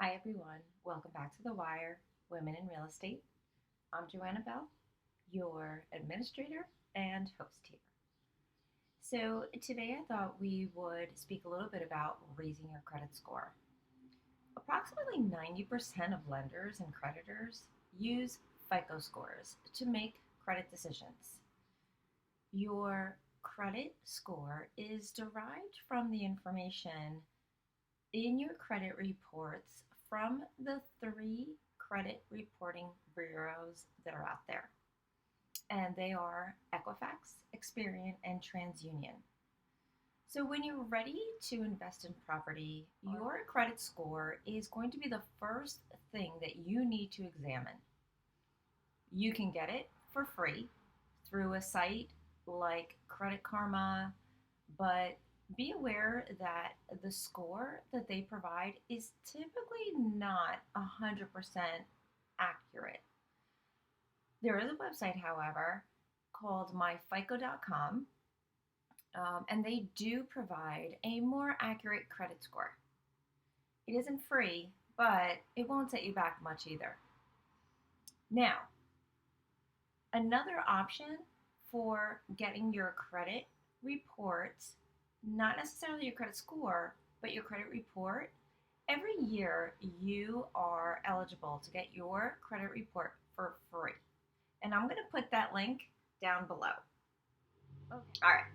Hi everyone, welcome back to The Wire, Women in Real Estate. I'm Joanna Bell, your administrator and host here. So today I thought we would speak a little bit about raising your credit score. Approximately 90% of lenders and creditors use FICO scores to make credit decisions. Your credit score is derived from the information in your credit reports from the three credit reporting bureaus that are out there. And they are Equifax, Experian, and TransUnion. So when you're ready to invest in property, your credit score is going to be the first thing that you need to examine. You can get it for free through a site like Credit Karma, but be aware that the score that they provide is typically not 100% accurate. There is a website, however, called myfico.com, and they do provide a more accurate credit score. It isn't free, but it won't set you back much either. Now, another option for getting your credit reports, not necessarily your credit score, but your credit report, every year you are eligible to get your credit report for free. And I'm going to put that link down below. Okay. All right.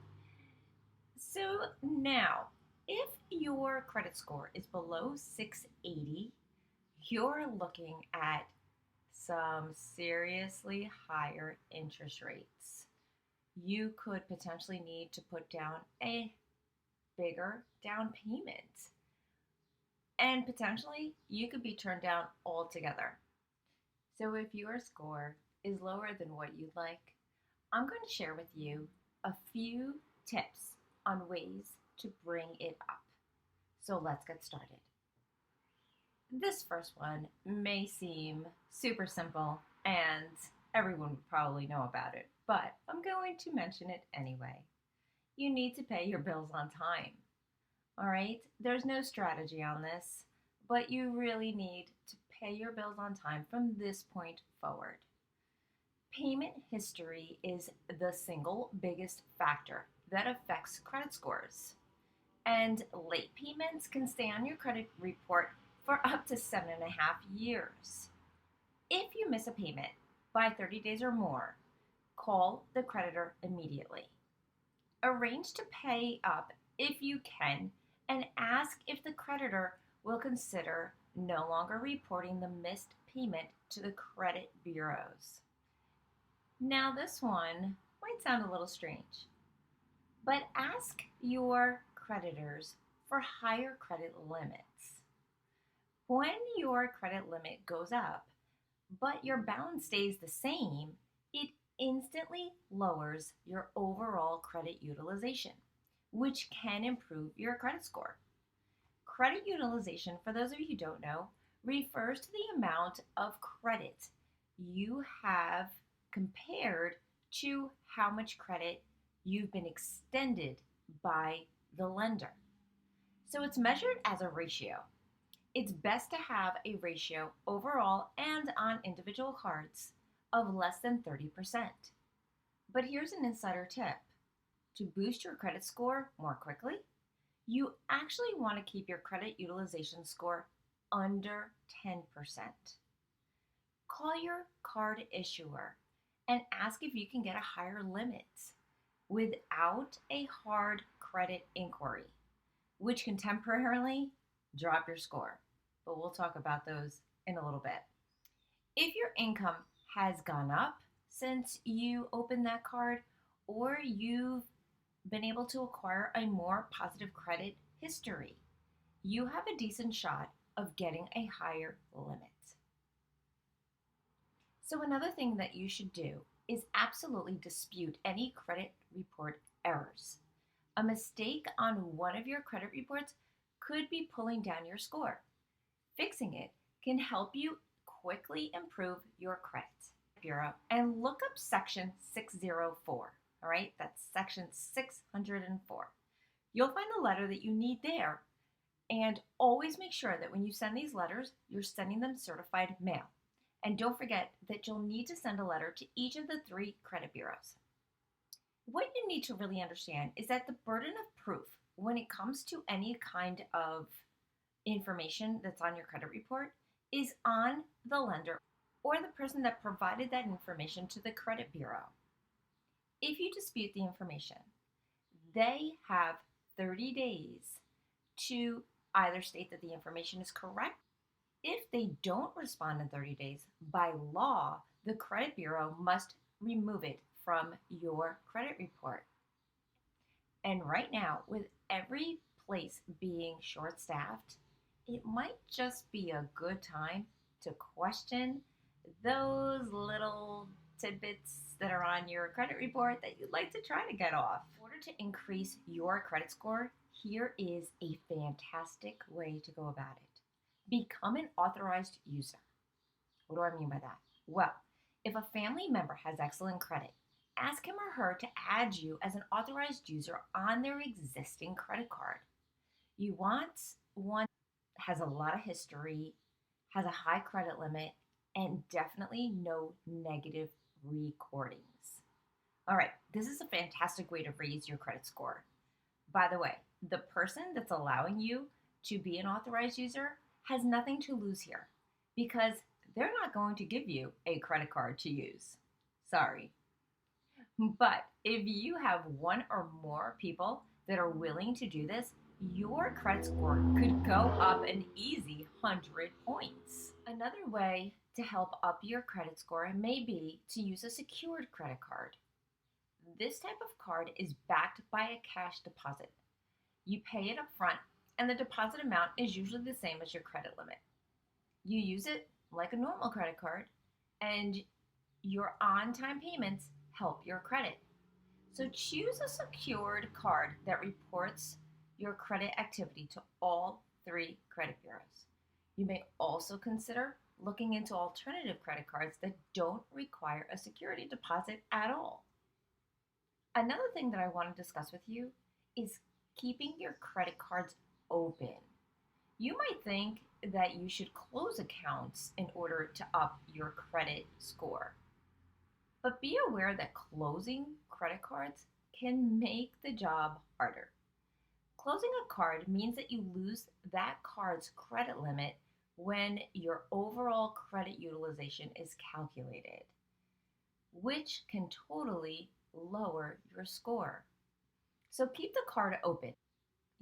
So now, if your credit score is below 680, you're looking at some seriously higher interest rates. You could potentially need to put down a bigger down payment. And potentially, you could be turned down altogether. So, if your score is lower than what you'd like, I'm going to share with you a few tips on ways to bring it up. So, let's get started. This first one may seem super simple and everyone would probably know about it, but I'm going to mention it anyway. You need to pay your bills on time. All right? There's no strategy on this, but you really need to pay your bills on time from this point forward. Payment history is the single biggest factor that affects credit scores. And late payments can stay on your credit report for up to 7.5 years. If you miss a payment by 30 days or more, call the creditor immediately. Arrange to pay up if you can and ask if the creditor will consider no longer reporting the missed payment to the credit bureaus. Now, this one might sound a little strange, but ask your creditors for higher credit limits. When your credit limit goes up, but your balance stays the same, it instantly lowers your overall credit utilization, which can improve your credit score. Credit utilization, for those of you who don't know, refers to the amount of credit you have compared to how much credit you've been extended by the lender. So it's measured as a ratio. It's best to have a ratio overall and on individual cards of less than 30%. But here's an insider tip. To boost your credit score more quickly, you actually want to keep your credit utilization score under 10%. Call your card issuer and ask if you can get a higher limit without a hard credit inquiry, which can temporarily drop your score. But we'll talk about those in a little bit. If your income has gone up since you opened that card, or you've been able to acquire a more positive credit history, you have a decent shot of getting a higher limit. So another thing that you should do is absolutely dispute any credit report errors. A mistake on one of your credit reports could be pulling down your score. Fixing it can help you quickly improve your credit bureau, and look up section 604. All right, that's section 604. You'll find the letter that you need there And always make sure that when you send these letters, you're sending them certified mail. And don't forget that you'll need to send a letter to each of the 3 credit bureaus. What you need to really understand is that the burden of proof when it comes to any kind of information that's on your credit report is on the lender or the person that provided that information to the credit bureau. If you dispute the information, they have 30 days to either state that the information is correct. If they don't respond in 30 days, by law, the credit bureau must remove it from your credit report. And right now, with every place being short staffed, it might just be a good time to question those little tidbits that are on your credit report that you'd like to try to get off. In order to increase your credit score, here is a fantastic way to go about it. Become an authorized user. What do I mean by that? Well, if a family member has excellent credit, ask him or her to add you as an authorized user on their existing credit card. You want one that has a lot of history, has a high credit limit, and definitely no negative recordings. All right, this is a fantastic way to raise your credit score. By the way, the person that's allowing you to be an authorized user has nothing to lose here because they're not going to give you a credit card to use. Sorry. But if you have one or more people that are willing to do this, your credit score could go up an easy 100 points. Another way to help up your credit score may be to use a secured credit card. This type of card is backed by a cash deposit. You pay it up front, and the deposit amount is usually the same as your credit limit. You use it like a normal credit card, and your on-time payments help your credit. So choose a secured card that reports your credit activity to all 3 credit bureaus. You may also consider looking into alternative credit cards that don't require a security deposit at all. Another thing that I want to discuss with you is keeping your credit cards open. You might think that you should close accounts in order to up your credit score. But be aware that closing credit cards can make the job harder. Closing a card means that you lose that card's credit limit when your overall credit utilization is calculated, which can totally lower your score. So keep the card open.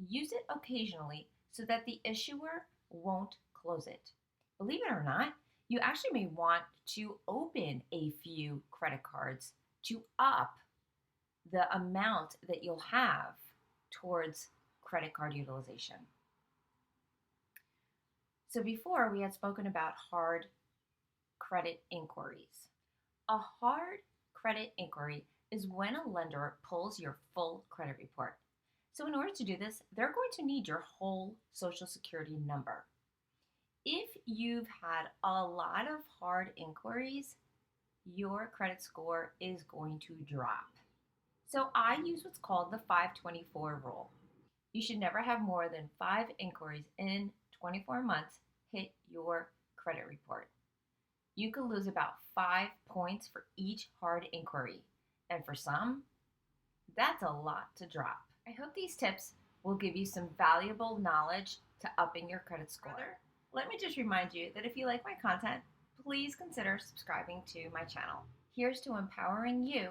Use it occasionally so that the issuer won't close it. Believe it or not, you actually may want to open a few credit cards to up the amount that you'll have towards credit card utilization. So before we had spoken about hard credit inquiries. A hard credit inquiry is when a lender pulls your full credit report. So in order to do this, they're going to need your whole Social Security number. If you've had a lot of hard inquiries, your credit score is going to drop. So I use what's called the 524 rule. You should never have more than 5 inquiries in 24 months hit your credit report. You could lose about 5 points for each hard inquiry. And for some, that's a lot to drop. I hope these tips will give you some valuable knowledge to upping your credit score. Let me just remind you that if you like my content, please consider subscribing to my channel. Here's to empowering you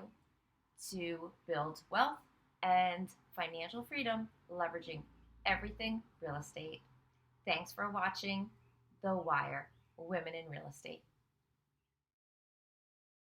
to build wealth and financial freedom, leveraging everything real estate. Thanks for watching The Wire, Women in Real Estate.